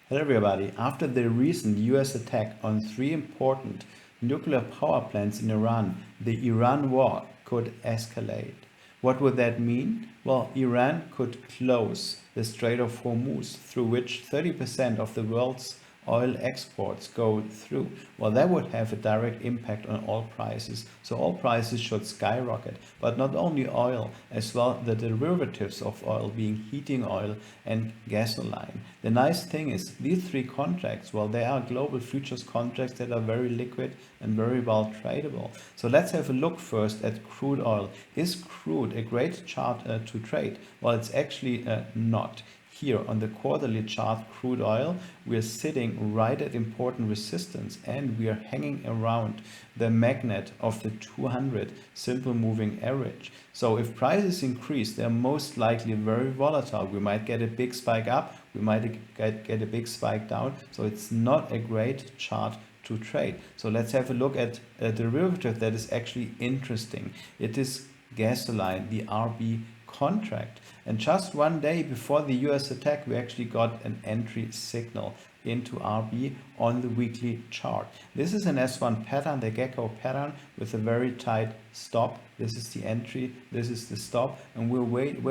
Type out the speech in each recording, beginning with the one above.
Hello everybody. After the recent US attack on 3 important nuclear power plants in Iran, the Iran war could escalate. What would that mean? Well, Iran could close the Strait of Hormuz, through which 30% of the world's oil exports go through. Well, that would have a direct impact on oil prices. So oil prices should skyrocket, but not only oil, as well the derivatives of oil, being heating oil and gasoline. The nice thing is these 3 contracts, well, they are global futures contracts that are very liquid and very well tradable. So let's have a look first at crude oil. Is crude a great chart to trade? Well, it's actually not. Here on the quarterly chart, crude oil, we are sitting right at important resistance and we are hanging around the magnet of the 200 simple moving average. So if prices increase, they're most likely very volatile. We might get a big spike up, we might get a big spike down. So it's not a great chart to trade. So let's have a look at a derivative that is actually interesting. It is gasoline, the RB contract. And just one day before the US attack, we actually got an entry signal into RB on the weekly chart. This is an S1 pattern, the gecko pattern, with a very tight stop. This is the entry, this is the stop, and we're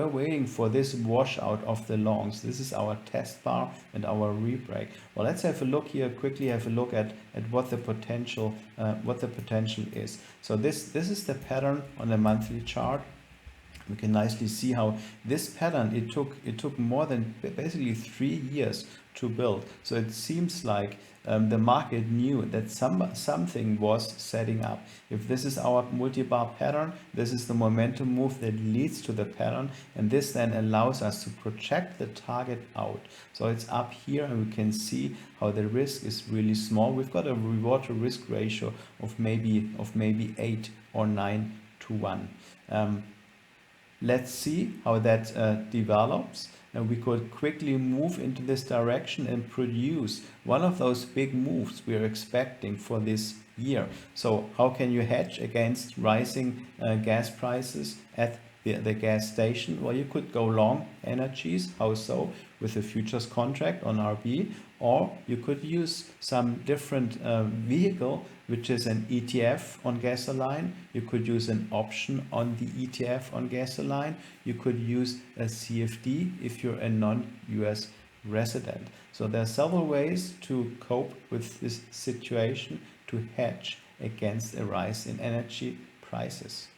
waiting for this washout of the longs. This is our test bar and our rebreak. Well, let's have a look here, quickly have a look at what the potential is. So this is the pattern on the monthly chart. We can nicely see how this pattern, it took more than basically 3 years to build. So it seems like the market knew that something was setting up. If this is our multi-bar pattern, this is the momentum move that leads to the pattern, and this then allows us to project the target out. So it's up here and we can see how the risk is really small. We've got a reward to risk ratio of maybe 8 or 9 to 1. Let's see how that develops, and we could quickly move into this direction and produce one of those big moves we are expecting for this year. So how can you hedge against rising gas prices at the gas station? Well, you could go long energies. How so? With a futures contract on RB, or you could use some different vehicle, which is an ETF on gasoline. You could use an option on the ETF on gasoline. You could use a CFD if you're a non-US resident. So there are several ways to cope with this situation, to hedge against a rise in energy prices.